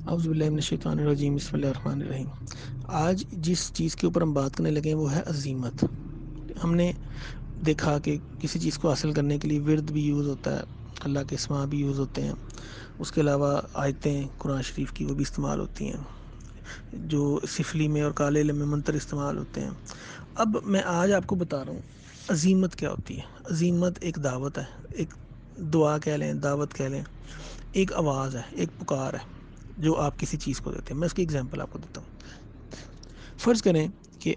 اعوذ باللہ من الشیطان الرجیم، بسم اللہ الرحمن الرحیم۔ آج جس چیز کے اوپر ہم بات کرنے لگے ہیں وہ ہے عزیمت۔ ہم نے دیکھا کہ کسی چیز کو حاصل کرنے کے لیے ورد بھی یوز ہوتا ہے، اللہ کے اسماء بھی یوز ہوتے ہیں، اس کے علاوہ آیتیں قرآن شریف کی وہ بھی استعمال ہوتی ہیں، جو سفلی میں اور کالے علم میں منتر استعمال ہوتے ہیں۔ اب میں آج آپ کو بتا رہا ہوں عزیمت کیا ہوتی ہے۔ عزیمت ایک دعوت ہے، ایک دعا کہہ لیں، دعوت کہہ لیں، ایک آواز ہے، ایک پکار ہے جو آپ کسی چیز کو دیتے ہیں۔ میں اس کی اگزامپل آپ کو دیتا ہوں۔ فرض کریں کہ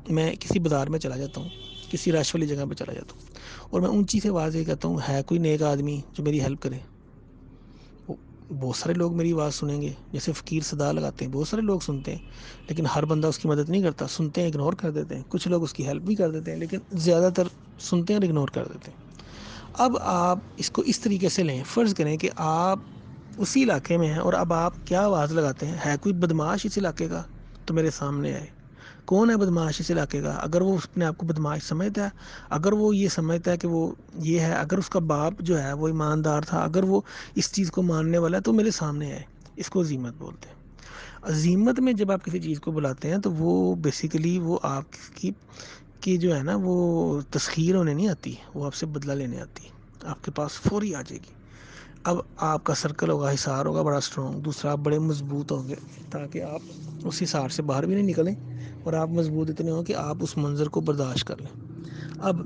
میں کسی بازار میں چلا جاتا ہوں، کسی رش والی جگہ پہ چلا جاتا ہوں، اور میں اونچی سے آواز یہ کہتا ہوں، ہے کوئی نیک آدمی جو میری ہیلپ کرے؟ بہت سارے لوگ میری آواز سنیں گے، جیسے فقیر صدا لگاتے ہیں، بہت سارے لوگ سنتے ہیں، لیکن ہر بندہ اس کی مدد نہیں کرتا، سنتے ہیں اگنور کر دیتے ہیں۔ کچھ لوگ اس کی ہیلپ بھی کر دیتے ہیں، لیکن زیادہ تر سنتے ہیں اور اگنور کر دیتے ہیں۔ اب آپ اس کو اس طریقے سے لیں، فرض کریں کہ آپ اسی علاقے میں ہیں اور اب آپ کیا آواز لگاتے ہیں، ہے کوئی بدماش اس علاقے کا تو میرے سامنے آئے۔ کون ہے بدماش اس علاقے کا؟ اگر وہ اپنے آپ کو بدماش سمجھتا ہے، اگر وہ یہ سمجھتا ہے کہ وہ یہ ہے، اگر اس کا باپ جو ہے وہ ایماندار تھا، اگر وہ اس چیز کو ماننے والا ہے تو میرے سامنے آئے۔ اس کو عزیمت بولتے ہیں۔ عزیمت میں جب آپ کسی چیز کو بلاتے ہیں تو وہ بیسیکلی وہ آپ کی جو ہے نا وہ تسخیر ہونے نہیں آتی، وہ آپ سے بدلہ لینے آتی ہے، آپ کے پاس فوری آ جائے گی۔ اب آپ کا سرکل ہوگا، حصار ہوگا بڑا اسٹرانگ، دوسرا آپ بڑے مضبوط ہوں گے تاکہ آپ اس حصار سے باہر بھی نہیں نکلیں، اور آپ مضبوط اتنے ہوں کہ آپ اس منظر کو برداشت کر لیں۔ اب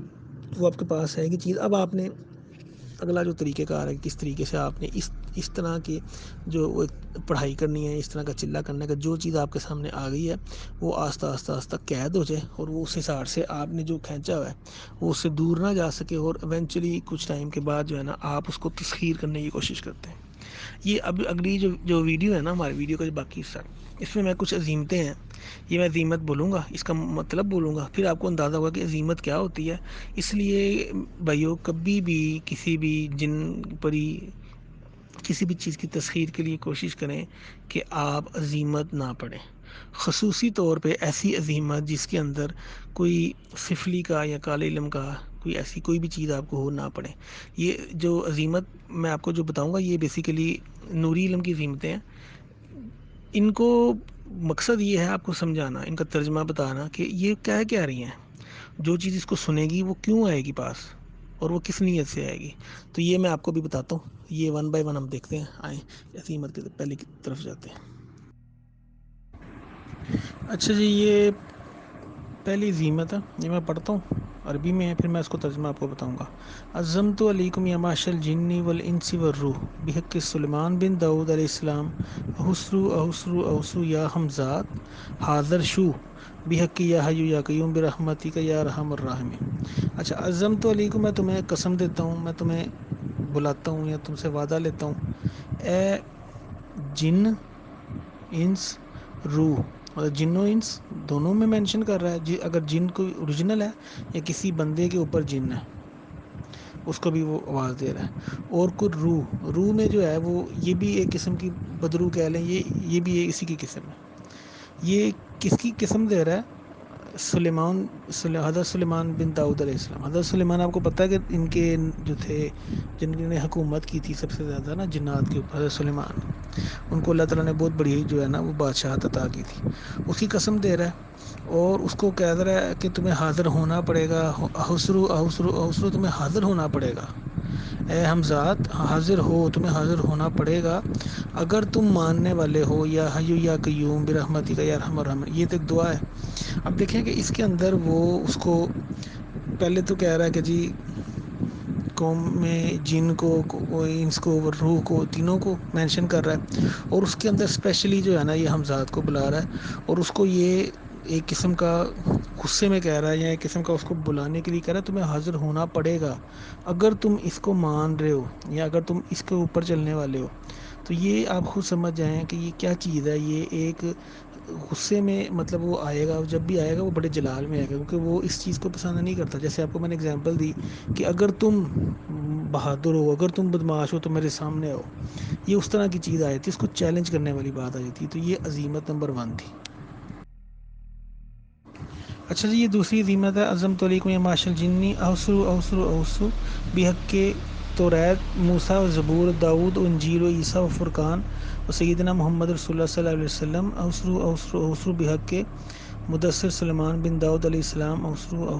وہ آپ کے پاس ہے کہ چیز، اب آپ نے اگلا جو طریقہ کار ہے، کس طریقے سے آپ نے اس طرح کی جو پڑھائی کرنی ہے، اس طرح کا چلہ کرنے کا، جو چیز آپ کے سامنے آ گئی ہے وہ آہستہ آہستہ آہستہ قید ہو جائے، اور وہ اس حصار سے آپ نے جو کھینچا ہوا ہے وہ اس سے دور نہ جا سکے، اور ایونچولی کچھ ٹائم کے بعد جو ہے نا آپ اس کو تسخیر کرنے کی کوشش کرتے ہیں۔ یہ اب اگلی جو ویڈیو ہے نا، ہماری ویڈیو کا جو باقی حصہ ہے، اس میں کچھ عزیمتیں ہیں، یہ میں عزیمت بولوں گا، اس کا مطلب بولوں گا، پھر آپ کو اندازہ ہوگا کہ عزیمت کیا ہوتی ہے۔ اس لیے بھائیو، کبھی بھی کسی بھی جن پری کسی بھی چیز کی تسخیر کے لیے کوشش کریں کہ آپ عزیمت نہ پڑھیں، خصوصی طور پہ ایسی عزیمت جس کے اندر کوئی سفلی کا یا کالے علم کا کوئی بھی چیز آپ کو ہو نہ پڑے۔ یہ جو عزیمت میں آپ کو جو بتاؤں گا یہ بیسیکلی نوری علم کی عزیمتیں ہیں۔ ان کو مقصد یہ ہے آپ کو سمجھانا، ان کا ترجمہ بتانا کہ یہ کیا رہی ہیں۔ جو چیز اس کو سنے گی وہ کیوں آئے گی پاس، اور وہ کس نیت سے آئے گی، تو یہ میں آپ کو بھی بتاتا ہوں۔ یہ ون بائی ون ہم دیکھتے ہیں، آئیں عزیمت کے پہلے کی طرف جاتے ہیں۔ اچھا جی، یہ پہلی عزیمت ہے، یہ میں پڑھتا ہوں، عربی میں ہے، پھر میں اس کو ترجمہ آپ کو بتاؤں گا۔ عظمت علیکم یا معاشر الجن والانس والروح بحق سلیمان بن داؤد علیہ السلام احسرو یا حمزات حاضر شو بحق یا حیو یا قیوم برحمتی کا یا رحم الراحمین۔ اچھا، عظمت علیکم، میں تمہیں قسم دیتا ہوں، میں تمہیں بلاتا ہوں یا تم سے وعدہ لیتا ہوں، اے جن، انس، روح، مطلب جن و انس دونوں میں مینشن کر رہا ہے۔ اگر جن کوئی اوریجنل ہے یا کسی بندے کے اوپر جن ہے اس کو بھی وہ آواز دے رہا ہے، اور کوئی روح میں جو ہے وہ یہ بھی ایک قسم کی بدرو کہہ لیں، یہ بھی اسی کی قسم ہے۔ یہ کس کی قسم دے رہا ہے؟ حضرت سلیمان بن داؤد علیہ السلام۔ حضرت سلیمان آپ کو پتہ ہے کہ ان کے جو تھے، جن نے حکومت کی تھی سب سے زیادہ نا جنات کے اوپر، حضرت سلیمان، ان کو اللہ تعالیٰ نے بہت بڑی جو ہے نا وہ بادشاہت عطا کی تھی، اس کی قسم دے رہا ہے، اور اس کو کہہ رہا ہے کہ تمہیں حاضر ہونا پڑے گا، احسرو تمہیں حاضر ہونا پڑے گا، اے حمزات حاضر ہو، تمہیں حاضر ہونا پڑے گا اگر تم ماننے والے ہو، یا حیو یا قیوم برحمتی کا یا ارحم الراحمین۔ یہ تو ایک دعا ہے۔ اب دیکھیں کہ اس کے اندر وہ اس کو پہلے تو کہہ رہا ہے کہ جی قوم میں جن کو، انس کو، روح کو، تینوں کو مینشن کر رہا ہے، اور اس کے اندر اسپیشلی جو ہے نا یہ حمزات کو بلا رہا ہے، اور اس کو یہ ایک قسم کا غصے میں کہہ رہا ہے، یا ایک قسم کا اس کو بلانے کے لیے کہہ رہا ہے، تمہیں حاضر ہونا پڑے گا اگر تم اس کو مان رہے ہو، یا اگر تم اس کے اوپر چلنے والے ہو۔ تو یہ آپ خود سمجھ جائیں کہ یہ کیا چیز ہے۔ یہ ایک غصے میں، مطلب وہ آئے گا، جب بھی آئے گا وہ بڑے جلال میں آئے گا، کیونکہ وہ اس چیز کو پسند نہیں کرتا۔ جیسے آپ کو میں نے اگزامپل دی کہ اگر تم بہادر ہو، اگر تم بدماش ہو تو میرے سامنے آؤ، یہ اس طرح کی چیز آئی تھی، اس کو چیلنج کرنے والی بات آئی تھی، تو یہ عزیمت نمبر 1 تھی۔ اچھا جی، یہ دوسری عزیمت ہے، عظمت علیکم یا معاشر الجن احسرو بحق توریت، موسیٰ و زبور، داود و انجیل و عیسیٰ و فرقان و سیدنا محمد رسول اللہ صلی اللہ علیہ وسلم، اوسرو بحق کے مدثر سلیمان بن داؤد علیہ السلام، اوسرو.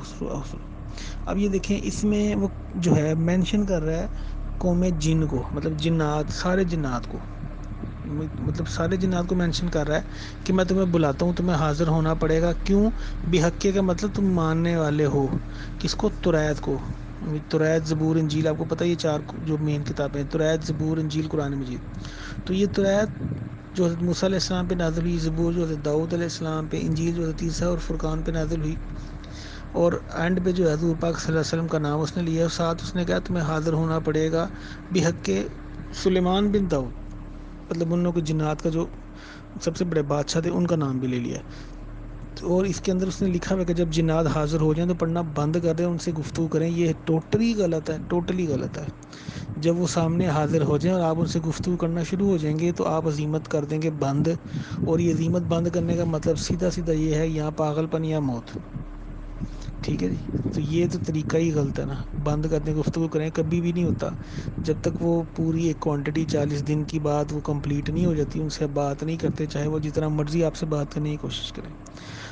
اب یہ دیکھیں اس میں وہ جو ہے مینشن کر رہا ہے قوم جن کو، مطلب جنات، سارے جنات کو، مطلب سارے جنات کو مینشن کر رہا ہے کہ میں تمہیں بلاتا ہوں، تمہیں حاضر ہونا پڑے گا. کیوں؟ بحق کا مطلب تم ماننے والے ہو. کس کو؟ توریت کو. توریت، زبور، انجیل، آپ کو پتہ ہے یہ چار جو مین کتابیں ہیں، توریت، زبور، انجیل، قرآن مجید. تو یہ توریت جو حضرت موسیٰ علیہ السلام پہ نازل ہوئی، زبور جو حضرت داؤد علیہ السلام پہ، انجیل جو حضرت عیسیٰ اور فرقان پہ نازل ہوئی، اور اینڈ پہ جو حضور پاک صلی اللہ علیہ وسلم کا نام اس نے لیا، اور ساتھ اس نے کہا تمہیں حاضر ہونا پڑے گا بحق کے سلیمان بن داؤد، مطلب ان لوگوں کے جنات کا جو سب سے بڑے بادشاہ تھے ان کا نام بھی لے لیا. اور اس کے اندر اس نے لکھا ہوا کہ جب جنات حاضر ہو جائیں تو پڑھنا بند کر دیں، ان سے گفتگو کریں. یہ ٹوٹلی غلط ہے، ٹوٹلی غلط ہے. جب وہ سامنے حاضر ہو جائیں اور آپ ان سے گفتگو کرنا شروع ہو جائیں گے تو آپ عزیمت کر دیں گے بند. اور یہ عزیمت بند کرنے کا مطلب سیدھا سیدھا یہ ہے یہاں پاگل پن یا موت. ٹھیک ہے جی. تو یہ تو طریقہ ہی غلط ہے نا، بند کرنے گفتگو کریں، کبھی بھی نہیں ہوتا جب تک وہ پوری ایک کوانٹٹی 40 دن کی بعد وہ کمپلیٹ نہیں ہو جاتی، ان سے بات نہیں کرتے، چاہے وہ جتنا مرضی آپ سے بات کرنے کی کوشش کریں.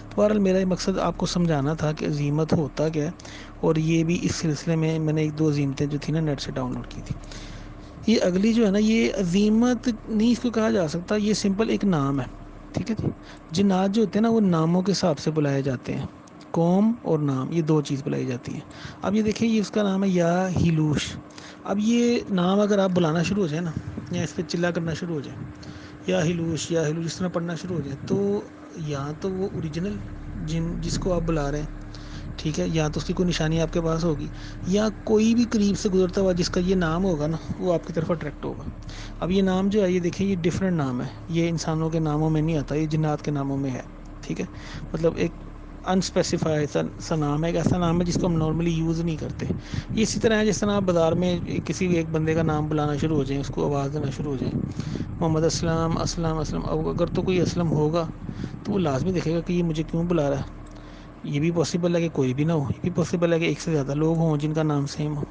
تو بہرحال میرا یہ مقصد آپ کو سمجھانا تھا کہ عزیمت ہوتا کیا ہے. اور یہ بھی اس سلسلے میں نے ایک دو عزیمتیں جو تھیں نا نیٹ سے ڈاؤن لوڈ کی تھی. یہ اگلی جو ہے نا، یہ عزیمت نہیں اس کو کہا جا سکتا، یہ سمپل ایک نام ہے. ٹھیک ہے جی. جنات جو ہوتے ہیں نا وہ ناموں کے حساب سے بلائے جاتے ہیں. قوم اور نام، یہ دو چیز بلائی جاتی ہیں. اب یہ دیکھیں، یہ اس کا نام ہے یا ہیلوش. اب یہ نام اگر آپ بلانا شروع ہو جائیں نا، یا اس پہ چلا کرنا شروع ہو جائیں، یا ہیلوش یا ہیلوش اس طرح پڑھنا شروع ہو جائیں، تو یا تو وہ اوریجنل جس کو آپ بلا رہے ہیں، ٹھیک ہے، یا تو اس کی کوئی نشانی آپ کے پاس ہوگی، یا کوئی بھی قریب سے گزرتا ہوا جس کا یہ نام ہوگا نا وہ آپ کی طرف اٹریکٹ ہوگا. اب یہ نام جو ہے، یہ دیکھیں یہ ڈفرینٹ نام ہے، یہ انسانوں کے ناموں میں نہیں آتا، یہ جنات کے ناموں میں ہے. ٹھیک ہے. مطلب ایک انسپیسیفائی سا نام ہے، ایک ایسا نام ہے جس کو ہم نارملی یوز نہیں کرتے. یہ اسی طرح ہے جس طرح آپ بازار میں کسی بھی ایک بندے کا نام بلانا شروع ہو جائیں، اس کو آواز دینا شروع ہو جائیں، محمد اسلم، اسلم، اسلم. اب اگر تو کوئی اسلم ہوگا تو وہ لازمی دیکھے گا کہ یہ مجھے کیوں بلا رہا ہے. یہ بھی پاسبل ہے کہ کوئی بھی نہ ہو، یہ بھی پاسبل ہے کہ ایک سے زیادہ لوگ ہوں جن کا نام سیم ہو.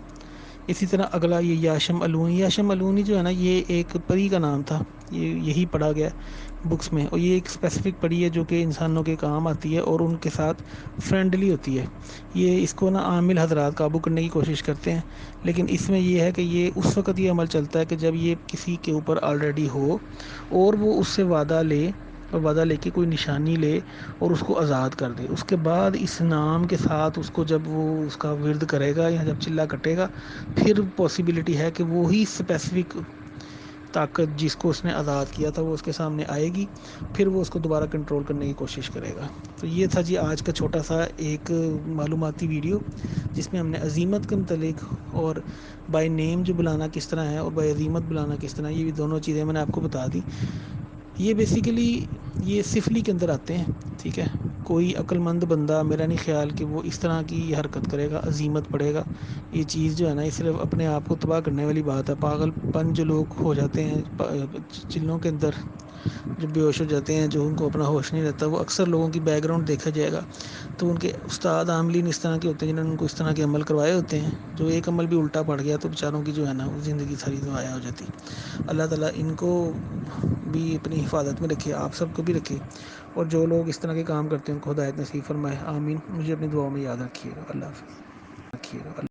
اسی طرح اگلا یہ یاشم الونی. یاشم الونی جو ہے نا، یہ ایک پری کا نام تھا، یہی پڑھا گیا بکس میں، اور یہ ایک اسپیسیفک پری ہے جو کہ انسانوں کے کام آتی ہے اور ان کے ساتھ فرینڈلی ہوتی ہے. یہ اس کو نا عامل حضرات قابو کرنے کی کوشش کرتے ہیں، لیکن اس میں یہ ہے کہ یہ اس وقت یہ عمل چلتا ہے کہ جب یہ کسی کے اوپر آلریڈی ہو اور وہ اس سے وعدہ لے، اور وعدہ لے کے کوئی نشانی لے اور اس کو آزاد کر دے. اس کے بعد اس نام کے ساتھ اس کو جب وہ اس کا ورد کرے گا یا جب چلا کٹے گا، پھر پاسبلٹی ہے کہ وہی اسپیسیفک طاقت جس کو اس نے آزاد کیا تھا وہ اس کے سامنے آئے گی، پھر وہ اس کو دوبارہ کنٹرول کرنے کی کوشش کرے گا. تو یہ تھا جی آج کا چھوٹا سا ایک معلوماتی ویڈیو، جس میں ہم نے عزیمت کے متعلق اور بائی نیم جو بلانا کس طرح ہے اور بائی عظیمت بلانا کس طرح ہے، یہ بھی دونوں چیزیں میں نے آپ کو بتا دی. یہ بیسیکلی یہ سفلی کے اندر آتے ہیں. ٹھیک ہے. کوئی عقلمند بندہ، میرا نہیں خیال کہ وہ اس طرح کی حرکت کرے گا، عزیمت پڑھے گا. یہ چیز جو ہے نا، یہ صرف اپنے آپ کو تباہ کرنے والی بات ہے. پاگل پن جو لوگ ہو جاتے ہیں چلوں کے اندر، جو بے ہوش ہو جاتے ہیں، جو ان کو اپنا ہوش نہیں رہتا، وہ اکثر لوگوں کی بیک گراؤنڈ دیکھا جائے گا تو ان کے استاد عاملین اس طرح کے ہوتے ہیں جنہوں نے ان کو اس طرح کے عمل کروائے ہوتے ہیں. جو ایک عمل بھی الٹا پڑ گیا تو بیچاروں کی جو ہے نا وہ زندگی ساری ضائع ہو جاتی. اللہ تعالیٰ ان کو بھی اپنی حفاظت میں رکھے، آپ سب کو بھی رکھے، اور جو لوگ اس طرح کے کام کرتے ہیں ان کو ہدایت نصیب فرمائے. آمین. مجھے اپنی دعاؤں میں یاد رکھیے گا. اللہ حافظ. رکھیے گا.